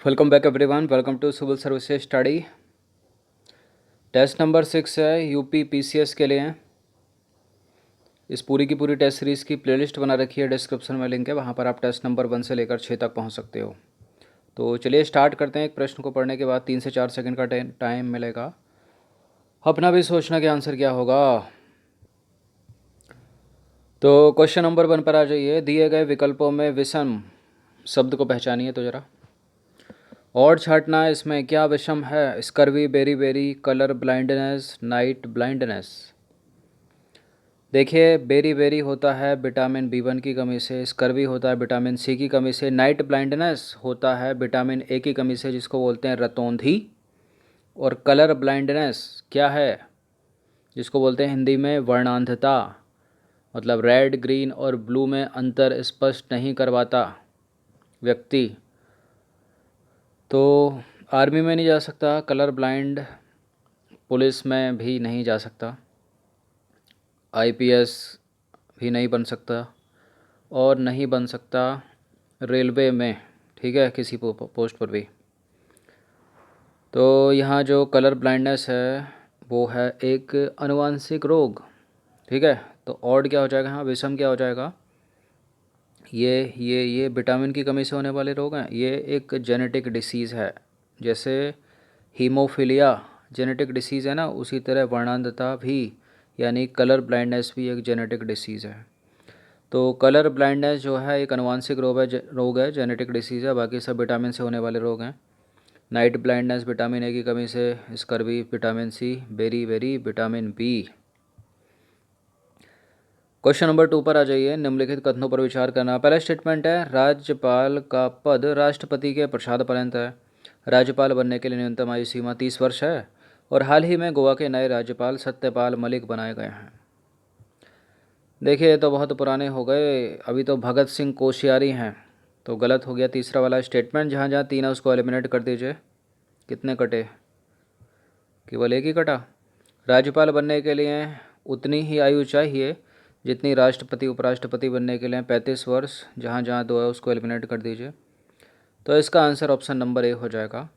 Welcome back everyone, welcome to civil services study. Test number 6 है, UP PCS के लिए। इस पूरी की पूरी टेस्ट सीरीज़ की प्लेलिस्ट बना रखी है, डिस्क्रिप्शन में लिंक है, वहाँ पर आप टेस्ट नंबर 1 से लेकर 6 तक पहुँच सकते हो। तो चलिए स्टार्ट करते हैं। एक प्रश्न को पढ़ने के बाद 3 से 4 सेकंड का टाइम मिलेगा, अपना भी सोचना कि आंसर क्या होगा। तो क्वेश्चन नंबर 1 पर आ जाइए। दिए गए विकल्पों में विषम शब्द को पहचानिए तो ज़रा। और छांटना इसमें क्या विषम है? Scurvy, beriberi, colour blindness, night blindness. देखिए, बेरी बेरी होता है विटामिन B1 की कमी से, स्कर्वी होता है विटामिन C की कमी से, नाइट ब्लाइंडनेस होता है विटामिन A की कमी से, जिसको बोलते हैं रतौंधी। और कलर ब्लाइंडनेस क्या है? जिसको बोलते हैं हिंदी में वर्णांधता, मतलब रेड, ग्रीन और ब्लू में अंतर स्पष्ट नहीं करवाता व्यक्ति। तो आर्मी में नहीं जा सकता कलर ब्लाइंड, पुलिस में भी नहीं जा सकता, आईपीएस भी नहीं बन सकता, और नहीं बन सकता रेलवे में, ठीक है, किसी पोस्ट पर भी। तो यहाँ जो कलर ब्लाइंडनेस है वो है एक आनुवांशिक रोग, ठीक है। तो ऑड क्या हो जाएगा? हाँ, विषम क्या हो जाएगा? ये विटामिन की कमी से होने वाले रोग हैं। ये एक जेनेटिक डिसीज़ है, जैसे हीमोफीलिया जेनेटिक डिसीज़ है ना, उसी तरह वर्णांधता भी यानी कलर ब्लाइंडनेस भी एक जेनेटिक डिसीज़ है। तो कलर ब्लाइंडनेस जो है एक आनुवांशिक रोग है, जेनेटिक डिसीज़ है। बाकी सब विटामिन से होने वाले रोग हैं। नाइट ब्लाइंडनेस विटामिन A की कमी से, scurvy vitamin C, beriberi vitamin B। Question number 2 पर आ जाइए। निम्नलिखित कथनों पर विचार करना। पहला स्टेटमेंट है, राज्यपाल का पद राष्ट्रपति के प्रसाद पर्यंत है। राज्यपाल बनने के लिए न्यूनतम आयु सीमा 30 वर्ष है और हाल ही में गोवा के नए राज्यपाल सत्यपाल मलिक बनाए गए हैं। देखिए, ये तो बहुत पुराने हो गए, अभी तो भगत सिंह कोश्यारी हैं। तो गलत हो गया तीसरा वाला स्टेटमेंट। जहाँ जहाँ 3 है उसको एलिमिनेट कर दीजिए। कितने कटे? केवल एक ही कटा। राज्यपाल बनने के लिए उतनी ही आयु चाहिए जितनी राष्ट्रपति उपराष्ट्रपति बनने के लिए 35 वर्ष। जहाँ जहाँ 2 है उसको एलिमिनेट कर दीजिए। तो इसका आंसर ऑप्शन नंबर A हो जाएगा।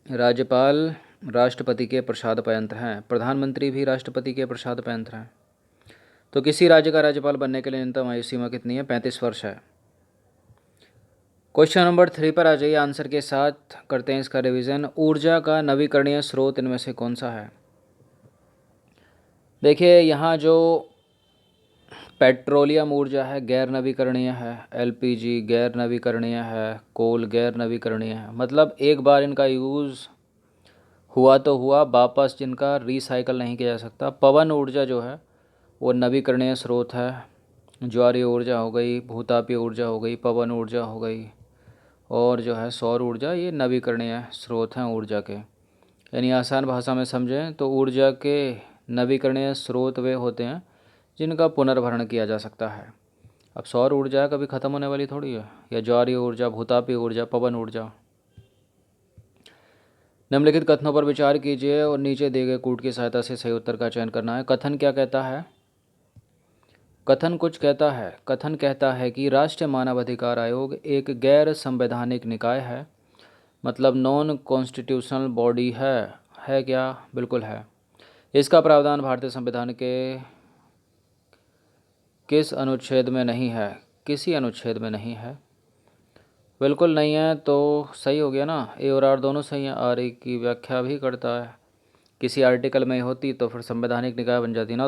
राज्यपाल राष्ट्रपति के प्रसाद पर्यंत हैं, प्रधानमंत्री भी राष्ट्रपति के प्रसाद पर्यंत हैं। तो किसी राज्य का राज्यपाल बनने के लिए न्यूनतम आयु सीमा कितनी है? 35 वर्ष है। क्वेश्चन नंबर 3 पर आ जाइए। आंसर के साथ करते हैं इसका रिवीजन। ऊर्जा का नवीकरणीय स्रोत इनमें से कौन सा है? देखिए, यहाँ जो पेट्रोलियम ऊर्जा है गैर नवीकरणीय है, एलपीजी गैर नवीकरणीय है, कोल गैर नवीकरणीय है। मतलब एक बार इनका यूज़ हुआ तो हुआ, वापस जिनका रिसाइकल नहीं किया जा सकता। पवन ऊर्जा जो है वो नवीकरणीय स्रोत है। ज्वारीय ऊर्जा हो गई, भूतापीय ऊर्जा हो गई, पवन ऊर्जा हो गई, और जो है सौर ऊर्जा, ये नवीकरणीय स्रोत हैं ऊर्जा के। यानी आसान भाषा में समझें तो ऊर्जा के नवीकरणीय स्रोत वे होते हैं जिनका पुनर्भरण किया जा सकता है। अब सौर ऊर्जा कभी ख़त्म होने वाली थोड़ी है, या ज्वारीय ऊर्जा, भूतापीय ऊर्जा, पवन ऊर्जा। निम्नलिखित कथनों पर विचार कीजिए और नीचे दिए गए कूट की सहायता से सही उत्तर का चयन करना है। कथन क्या कहता है? कथन कुछ कहता है। कथन कहता है कि राष्ट्रीय मानवाधिकार आयोग एक गैर संवैधानिक निकाय है। मतलब नॉन कॉन्स्टिट्यूशनल बॉडी है क्या? बिल्कुल है। इसका प्रावधान भारतीय संविधान के किस अनुच्छेद में नहीं है? किसी अनुच्छेद में नहीं है। बिल्कुल नहीं है तो सही हो गया ना। ए और आर दोनों सही हैं। आर ए की व्याख्या भी करता है। किसी आर्टिकल में होती तो फिर संवैधानिक निकाय बन जाती ना।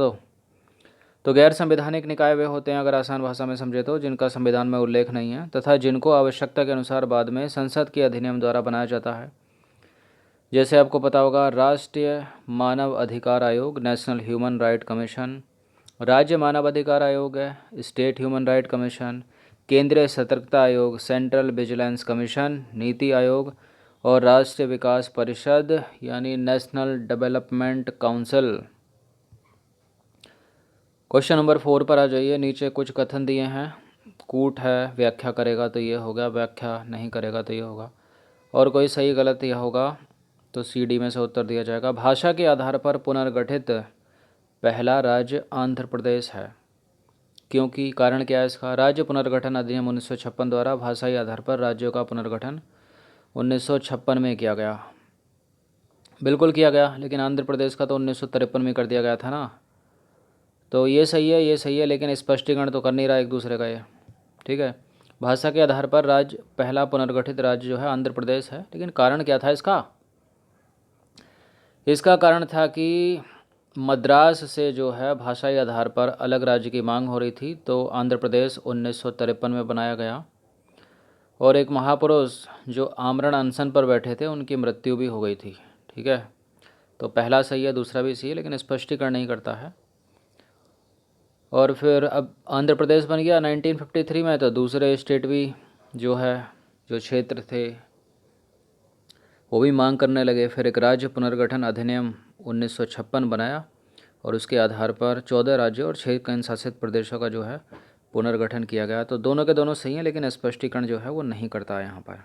तो गैर संवैधानिक निकाय वे होते हैं, अगर आसान भाषा में समझे तो, जिनका संविधान में उल्लेख नहीं है तथा जिनको आवश्यकता के अनुसार बाद में संसद के अधिनियम द्वारा बनाया जाता है। जैसे आपको पता होगा, राष्ट्रीय मानव अधिकार आयोग नेशनल ह्यूमन राइट कमीशन, राज्य मानव अधिकार आयोग है स्टेट ह्यूमन राइट कमीशन, केंद्रीय सतर्कता आयोग central vigilance commission, NITI Aayog, और राष्ट्रीय विकास परिषद यानी national development council. Question number 4 पर आ जाइए। नीचे कुछ कथन दिए हैं, कूट है, व्याख्या करेगा तो ये होगा, व्याख्या नहीं करेगा तो ये होगा, और कोई सही गलत यह होगा तो CD में से उत्तर दिया जाएगा। भाषा के आधार पर पुनर्गठित पहला राज्य आंध्र प्रदेश है। क्योंकि कारण क्या है इसका? राज्य पुनर्गठन अधिनियम 1956 द्वारा भाषाई आधार पर राज्यों का पुनर्गठन 1956 में किया गया। बिल्कुल किया गया, लेकिन आंध्र प्रदेश का तो 1953 में कर दिया गया था ना। तो ये सही है, ये सही है, लेकिन स्पष्टीकरण तो कर नहीं रहा एक दूसरे का ये। ठीक है, भाषा के आधार पर राज्य, पहला पुनर्गठित राज्य जो है आंध्र प्रदेश है। लेकिन कारण क्या था इसका? इसका कारण था कि मद्रास से जो है भाषाई आधार पर अलग राज्य की मांग हो रही थी, तो आंध्र प्रदेश 1953 में बनाया गया। और एक महापुरुष जो आमरण अनशन पर बैठे थे, उनकी मृत्यु भी हो गई थी। ठीक है, तो पहला सही है, दूसरा भी सही है, लेकिन स्पष्टीकरण नहीं करता है। और फिर अब आंध्र प्रदेश बन गया 1953 में, तो दूसरे स्टेट भी जो है, जो क्षेत्र थे, वो भी मांग करने लगे। फिर एक राज्य पुनर्गठन अधिनियम 1956 बनाया और उसके आधार पर 14 राज्यों और 6 केंद्र शासित प्रदेशों का जो है पुनर्गठन किया गया। तो दोनों के दोनों सही हैं, लेकिन स्पष्टीकरण जो है वो नहीं करता है यहाँ पर।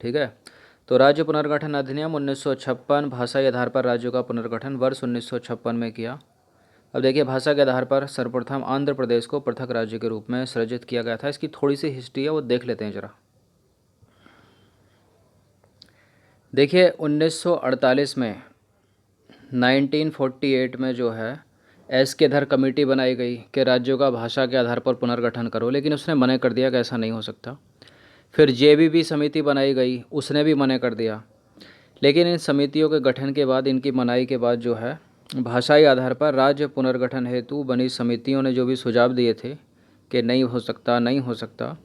ठीक है, तो राज्य पुनर्गठन अधिनियम 1956 भाषाई आधार पर राज्यों का पुनर्गठन वर्ष 1956 में किया। अब देखिए, भाषा के आधार पर सर्वप्रथम आंध्र प्रदेश को पृथक राज्य के रूप में सृजित किया गया था। इसकी थोड़ी सी हिस्ट्री है, वो देख लेते हैं ज़रा। देखिए 1948 में, 1948 में जो है एस के धर कमेटी बनाई गई कि राज्यों का भाषा के आधार पर पुनर्गठन करो, लेकिन उसने मना कर दिया कि ऐसा नहीं हो सकता। फिर जेबीबी समिति बनाई गई, उसने भी मना कर दिया। लेकिन इन समितियों के गठन के बाद, इनकी मनाही के बाद जो है भाषाई आधार पर राज्य पुनर्गठन हेतु बनी समितियों ने जो भी सुझाव दिए थे कि नहीं हो सकता, नहीं हो सकता,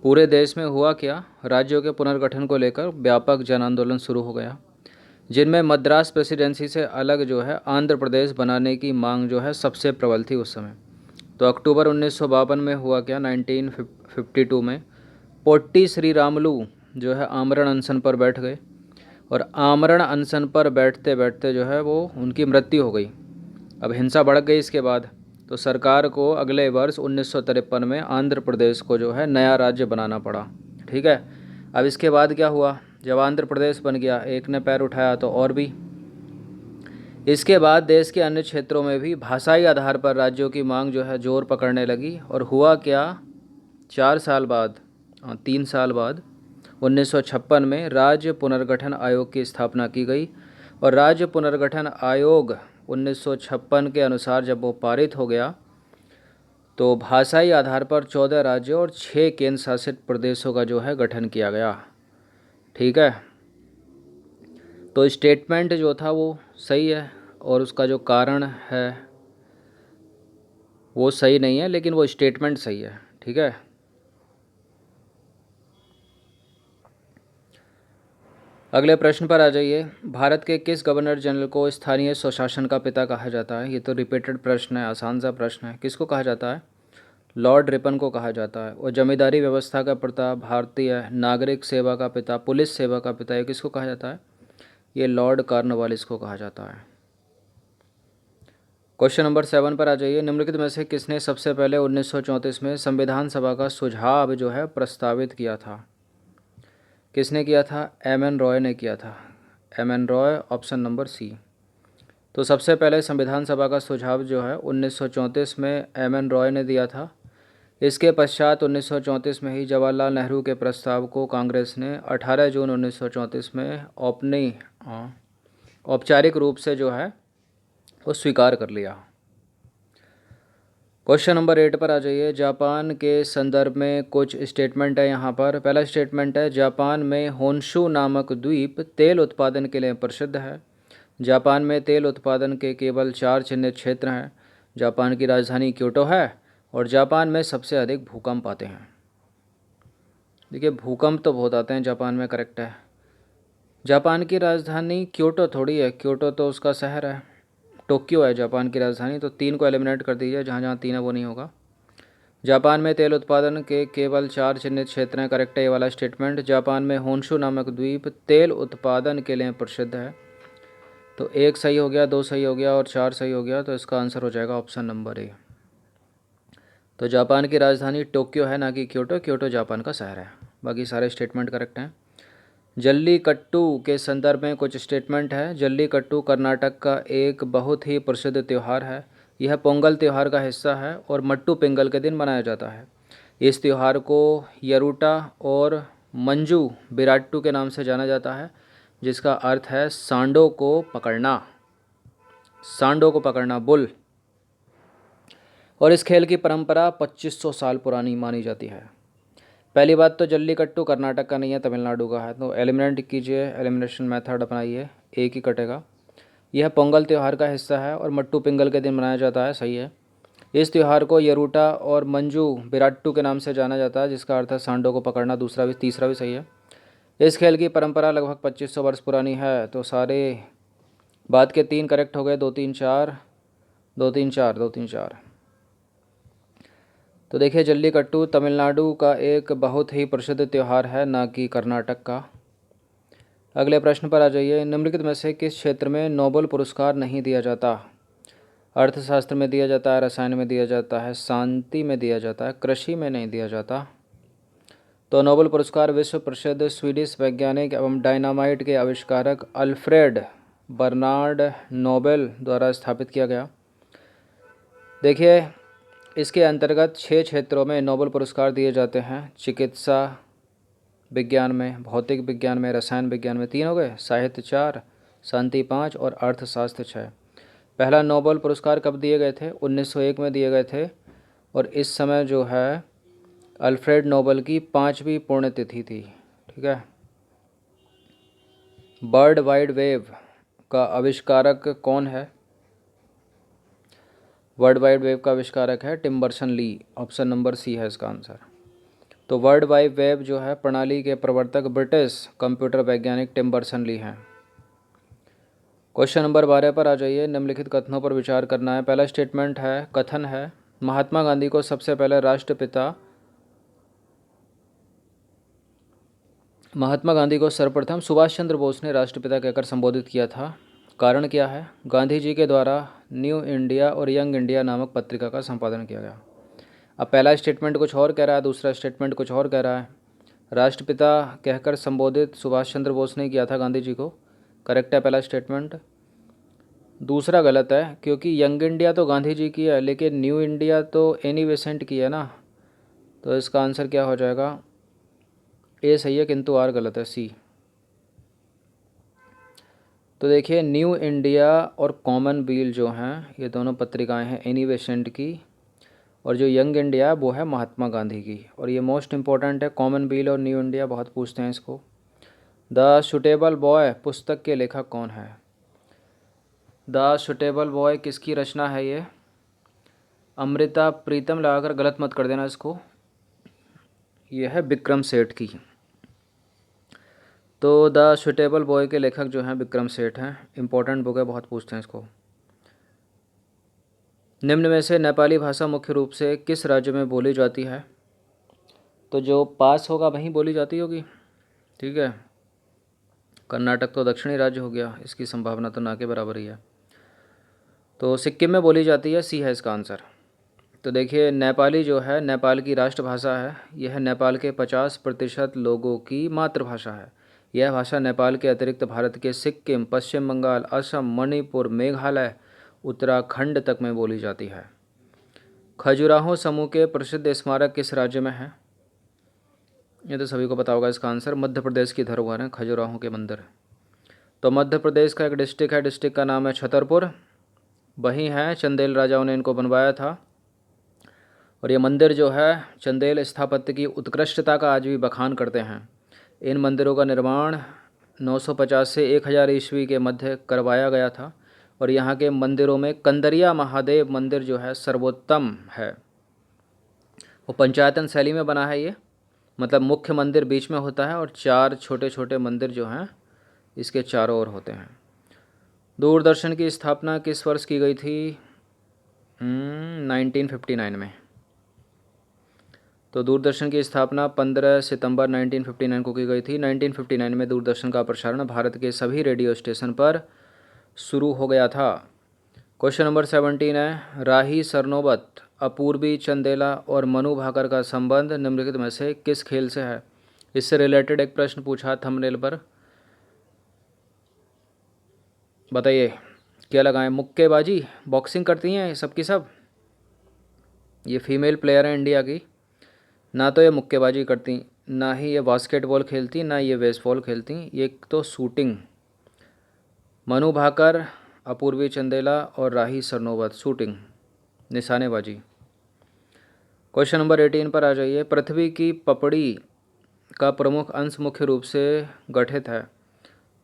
पूरे देश में हुआ क्या, राज्यों के पुनर्गठन को लेकर व्यापक जन आंदोलन शुरू हो गया, जिनमें मद्रास प्रेसिडेंसी से अलग जो है आंध्र प्रदेश बनाने की मांग जो है सबसे प्रबल थी उस समय। तो अक्टूबर 1952 में हुआ क्या, 1952 में पोट्टी श्री रामुलु जो है आमरण अनशन पर बैठ गए, और आमरण अनशन पर बैठते बैठते जो है वो उनकी मृत्यु हो गई। अब हिंसा बढ़ गई इसके बाद, तो सरकार को अगले वर्ष 1953 में आंध्र प्रदेश को जो है नया राज्य बनाना पड़ा। ठीक है, अब इसके बाद क्या हुआ, जब आंध्र प्रदेश बन गया, एक ने पैर उठाया तो और भी। इसके बाद देश के अन्य क्षेत्रों में भी भाषाई आधार पर राज्यों की मांग जो है जोर पकड़ने लगी। और हुआ क्या, 4 साल बाद, 3 साल बाद 1956 में राज्य पुनर्गठन आयोग की स्थापना की गई। और राज्य पुनर्गठन आयोग 1956 के अनुसार जब वो पारित हो गया, तो भाषाई आधार पर 14 राज्यों और 6 केंद्र शासित प्रदेशों का जो है गठन किया गया। ठीक है, तो स्टेटमेंट जो था वो सही है, और उसका जो कारण है वो सही नहीं है, लेकिन वो स्टेटमेंट सही है। ठीक है, अगले प्रश्न पर आ जाइए। भारत के किस गवर्नर जनरल को स्थानीय स्वशासन का पिता कहा जाता है? ये तो रिपीटेड प्रश्न है, आसान सा प्रश्न है। किसको कहा जाता है? लॉर्ड रिपन को कहा जाता है। और जमींदारी व्यवस्था का पिता, भारतीय नागरिक सेवा का पिता, पुलिस सेवा का पिता, ये किसको कहा जाता है? ये लॉर्ड कॉर्नवालिस को कहा जाता है। क्वेश्चन नंबर 7 पर आ जाइए। निम्नलिखित में से किसने सबसे पहले 1934 में संविधान सभा का सुझाव जो है प्रस्तावित किया था? किसने किया था? एम.एन. रॉय ने किया था। M N. Roy, option number C. तो सबसे पहले संविधान सभा का सुझाव जो है 1934 में एम.एन. रॉय ने दिया था। इसके पश्चात 1934 में ही जवाहरलाल नेहरू के प्रस्ताव को कांग्रेस ने 18 जून 1934 में अपनी औपचारिक रूप से जो है वो स्वीकार कर लिया। क्वेश्चन नंबर 8 पर आ जाइए। जापान के संदर्भ में कुछ स्टेटमेंट है यहाँ पर। पहला स्टेटमेंट है, जापान में होन्शु नामक द्वीप तेल उत्पादन के लिए प्रसिद्ध है। जापान में तेल उत्पादन के केवल 4 चिन्हित क्षेत्र हैं। जापान की राजधानी क्योटो है, और जापान में सबसे अधिक भूकंप आते हैं। देखिए, भूकंप तो बहुत आते हैं जापान में, करेक्ट है। जापान की राजधानी क्योटो थोड़ी है, क्योटो तो उसका शहर है। टोक्यो है जापान की राजधानी। तो 3 को एलिमिनेट कर दीजिए, जहाँ जहाँ 3 है वो नहीं होगा। जापान में तेल उत्पादन के केवल 4 चिन्हित क्षेत्र हैं, करेक्ट है ये वाला स्टेटमेंट। जापान में होन्शु नामक द्वीप तेल उत्पादन के लिए प्रसिद्ध है। तो 1 सही हो गया, 2 सही हो गया और 4 सही हो गया। तो इसका आंसर हो जाएगा ऑप्शन नंबर ए। तो जापान की राजधानी टोक्यो है, ना कि क्योटो। क्योटो जापान का शहर है। बाकी सारे स्टेटमेंट करेक्ट हैं। जल्लीकट्टू के संदर्भ में कुछ स्टेटमेंट है। जल्लीकट्टू कर्नाटक का एक बहुत ही प्रसिद्ध त्यौहार है। यह पोंगल त्यौहार का हिस्सा है और मट्टू पिंगल के दिन मनाया जाता है। इस त्यौहार को यरूटा और मंजू बिराट्टू के नाम से जाना जाता है, जिसका अर्थ है सांडों को पकड़ना, सांडों को पकड़ना, बुल। और इस खेल की परंपरा 2500 साल पुरानी मानी जाती है। पहली बात तो जल्लीकट्टू कर्नाटक का नहीं है, तमिलनाडु का है, तो एलिमिनेट कीजिए, एलिमिनेशन मेथड अपनाइए, एक ही कटेगा। यह पोंगल त्यौहार का हिस्सा है और मट्टू पिंगल के दिन मनाया जाता है, सही है। इस त्यौहार को यरूटा और मंजू बिराट्टू के नाम से जाना जाता है, जिसका अर्थ है सांडों को पकड़ना, दूसरा भी, तीसरा भी सही है। इस खेल की परंपरा लगभग 2500 वर्ष पुरानी है, तो सारे बात के 3 करेक्ट हो गए, 2 3 4, 2 3 4, 2 3 4। तो देखिए, जल्लीकट्टू तमिलनाडु का एक बहुत ही प्रसिद्ध त्यौहार है, ना कि कर्नाटक का। अगले प्रश्न पर आ जाइए। निम्नलिखित में से किस क्षेत्र में नोबेल पुरस्कार नहीं दिया जाता? अर्थशास्त्र में दिया जाता है, रसायन में दिया जाता है, शांति में दिया जाता है, कृषि में नहीं दिया जाता। तो नोबेल पुरस्कार विश्व प्रसिद्ध स्वीडिश वैज्ञानिक एवं डायनामाइट के आविष्कारक अल्फ्रेड बर्नार्ड नोबेल द्वारा स्थापित किया गया। देखिए, इसके अंतर्गत 6 क्षेत्रों में नोबेल पुरस्कार दिए जाते हैं। चिकित्सा विज्ञान में, भौतिक विज्ञान में, रसायन विज्ञान में 3 हो गए, साहित्य 4, शांति 5 और अर्थशास्त्र 6। पहला नोबेल पुरस्कार कब दिए गए थे? 1901 में दिए गए थे। और इस समय जो है अल्फ्रेड नोबेल की 5वीं पुण्यतिथि थी। ठीक है। वर्ल्ड वाइड वेब का आविष्कारक कौन है? वर्ल्ड वाइड वेब का आविष्कारक है Tim Berners Lee. Option number C है इसका आंसर। तो वर्ल्ड वाइड वेब जो है प्रणाली के प्रवर्तक ब्रिटिश कंप्यूटर वैज्ञानिक टिम बर्नर्स ली हैं। क्वेश्चन नंबर 12 पर आ जाइए। निम्नलिखित कथनों पर विचार करना है। पहला स्टेटमेंट है, कथन है, महात्मा गांधी को सबसे पहले राष्ट्रपिता, महात्मा गांधी को सर्वप्रथम सुभाष चंद्र बोस ने राष्ट्रपिता कहकर संबोधित किया था। कारण क्या है? गांधी जी के द्वारा न्यू इंडिया और यंग इंडिया नामक पत्रिका का संपादन किया गया। अब पहला स्टेटमेंट कुछ और कह रहा है, दूसरा स्टेटमेंट कुछ और कह रहा है। राष्ट्रपिता कहकर संबोधित सुभाष चंद्र बोस ने किया था गांधी जी को, करेक्ट है पहला स्टेटमेंट। दूसरा गलत है, क्योंकि यंग इंडिया तो गांधी जी की है, लेकिन न्यू इंडिया तो एनी बेसेंट की है ना। तो इसका आंसर क्या हो जाएगा? ए सही है, किंतु आर गलत है, सी। तो देखिए, न्यू इंडिया और कॉमनवेल्थ जो हैं, ये दोनों पत्रिकाएं हैं एनी बेसेंट की, और जो यंग इंडिया वो है महात्मा गांधी की। और ये मोस्ट इंपॉर्टेंट है, कॉमनवेल्थ और न्यू इंडिया बहुत पूछते हैं इसको। द सुटेबल बॉय पुस्तक के लेखक कौन है? द सुटेबल बॉय किसकी रचना है? ये अमृता प्रीतम लगाकर गलत मत कर देना इसको, ये है विक्रम सेठ की। तो द सुटेबल बॉय के लेखक जो हैं विक्रम सेठ हैं। इंपॉर्टेंट बुक है, बहुत पूछते हैं इसको। निम्न में से नेपाली भाषा मुख्य रूप से किस राज्य में बोली जाती है? तो जो पास होगा वहीं बोली जाती होगी। ठीक है। कर्नाटक तो दक्षिणी राज्य हो गया, इसकी संभावना तो ना के बराबर ही है। तो सिक्किम में बोली जाती है, सी है इसका आंसर। तो देखिए, नेपाली जो है नेपाल की राष्ट्रभाषा है। यह नेपाल के 50% लोगों की मातृभाषा है। यह भाषा नेपाल के अतिरिक्त भारत के सिक्किम, पश्चिम बंगाल, असम, मणिपुर, मेघालय, उत्तराखंड तक में बोली जाती है। खजुराहो समूह के प्रसिद्ध स्मारक किस राज्य में है? ये तो सभी को पता होगा इसका आंसर। मध्य प्रदेश की धरोहर है खजुराहो के मंदिर। तो मध्य प्रदेश का एक डिस्ट्रिक्ट है, डिस्ट्रिक्ट का नाम है छतरपुर। वहीं है, चंदेल राजाओं ने इनको बनवाया था। और ये मंदिर जो है चंदेल स्थापत्य की उत्कृष्टता का आज भी बखान करते हैं। इन मंदिरों का निर्माण 950 से 1000 ईस्वी के मध्य करवाया गया था। और यहाँ के मंदिरों में कंदरिया महादेव मंदिर जो है सर्वोत्तम है। वो पंचायतन शैली में बना है ये, मतलब मुख्य मंदिर बीच में होता है और 4 छोटे छोटे मंदिर जो हैं इसके चारों ओर होते हैं। दूरदर्शन की स्थापना किस वर्ष की गई थी? 1959 में। तो दूरदर्शन की स्थापना 15 सितंबर 1959 को की गई थी। 1959 में दूरदर्शन का प्रसारण भारत के सभी रेडियो स्टेशन पर शुरू हो गया था। क्वेश्चन नंबर 17 है, राही सरनोबत, अपूर्वी चंदेला और मनु भाकर का संबंध निम्नलिखित में से किस खेल से है? इससे रिलेटेड एक प्रश्न पूछा थंबनेल पर, बताइए। क्या लगाएं? मुक्केबाजी, बॉक्सिंग करती हैं सब की सब। ये फीमेल प्लेयर हैं इंडिया की। ना तो ये मुक्केबाजी करती, ना ही ये बास्केटबॉल खेलती, ना ये बेसबॉल खेलती। ये तो शूटिंग, मनु भाकर, अपूर्वी चंदेला और राही सरनोबत, शूटिंग, निशानेबाजी। क्वेश्चन नंबर 18 पर आ जाइए। पृथ्वी की पपड़ी का प्रमुख अंश मुख्य रूप से गठित है।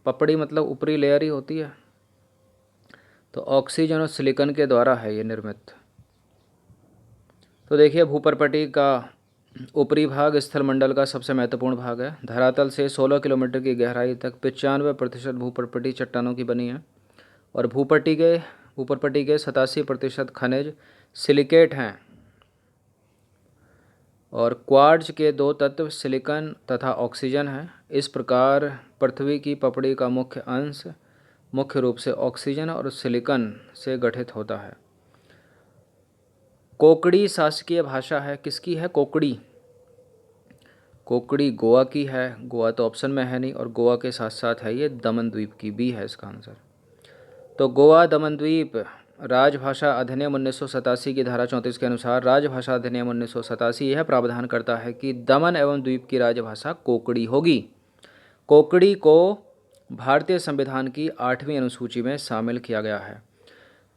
पपड़ी मतलब ऊपरी लेयर ही होती है, तो ऑक्सीजन और सिलिकॉन के द्वारा है ये निर्मित। तो देखिए, भूपर्पटी का ऊपरी भाग स्थलमंडल का सबसे महत्वपूर्ण भाग है। धरातल से 16 किलोमीटर की गहराई तक 95% भूपर्पटी चट्टानों की बनी है, और भूपर्पटी के 87% खनिज सिलिकेट हैं, और क्वार्ट्ज के दो तत्व सिलिकॉन तथा ऑक्सीजन हैं। इस प्रकार पृथ्वी की पपड़ी का मुख्य अंश मुख्य रूप से ऑक्सीजन और सिलिकॉन से गठित होता है। कोकड़ी शासकीय भाषा है, किसकी है? कोकड़ी। कोकड़ी गोवा की है, गोवा तो ऑप्शन में है नहीं, और गोवा के साथ साथ है ये दमन द्वीप की, भी है इसका आंसर। तो गोवा दमन द्वीप राजभाषा अधिनियम 1987 की धारा 34 के अनुसार राजभाषा अधिनियम 1987 यह प्रावधान करता है कि दमन एवं द्वीप की राजभाषा कोकड़ी होगी। कोकड़ी को भारतीय संविधान की 8वीं अनुसूची में शामिल किया गया है।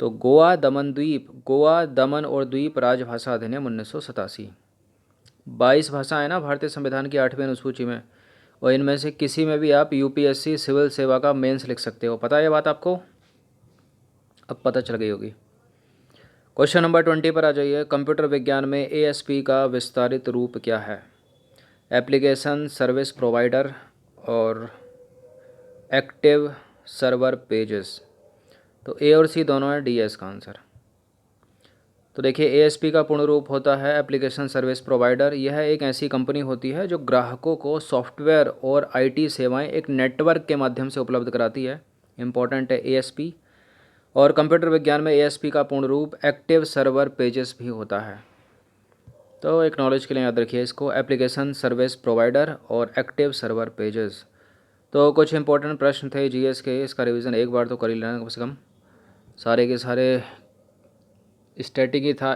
तो गोवा दमन और द्वीप राजभाषा अधिनियम 1987। 22 भाषाएं ना भारतीय संविधान की 8वीं अनुसूची में, और इनमें से किसी में भी आप यूपीएससी सिविल सेवा का मेंस लिख सकते हो। पता है ये बात आपको? अब पता चल गई होगी। क्वेश्चन नंबर 20 पर आ जाइए। कंप्यूटर विज्ञान में एएसपी का विस्तारित रूप क्या है? एप्लीकेशन सर्विस प्रोवाइडर और एक्टिव सर्वर पेजेस। तो ए और सी दोनों है, डी है इसका आंसर। तो देखिए, एएसपी का पूर्ण रूप होता है एप्लीकेशन सर्विस प्रोवाइडर। यह एक ऐसी कंपनी होती है जो ग्राहकों को सॉफ्टवेयर और आईटी सेवाएं एक नेटवर्क के माध्यम से उपलब्ध कराती है। इंपॉर्टेंट है एएसपी। और कंप्यूटर विज्ञान में एएसपी का पूर्ण रूप एक्टिव सर्वर पेजेस भी होता है। तो एक नॉलेज के लिए याद रखिए इसको, एप्लीकेशन सर्विस प्रोवाइडर और एक्टिव सर्वर पेजेस। तो कुछ इंपॉर्टेंट प्रश्न थे जीएस के, इसका रिवीजन एक बार तो कर ही लेना कम से कम। सारे के सारे स्टैटिक ही था।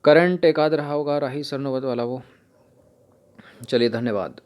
करंट एक आध रहा होगा, राही सरनोबत वाला वो। चलिए, धन्यवाद।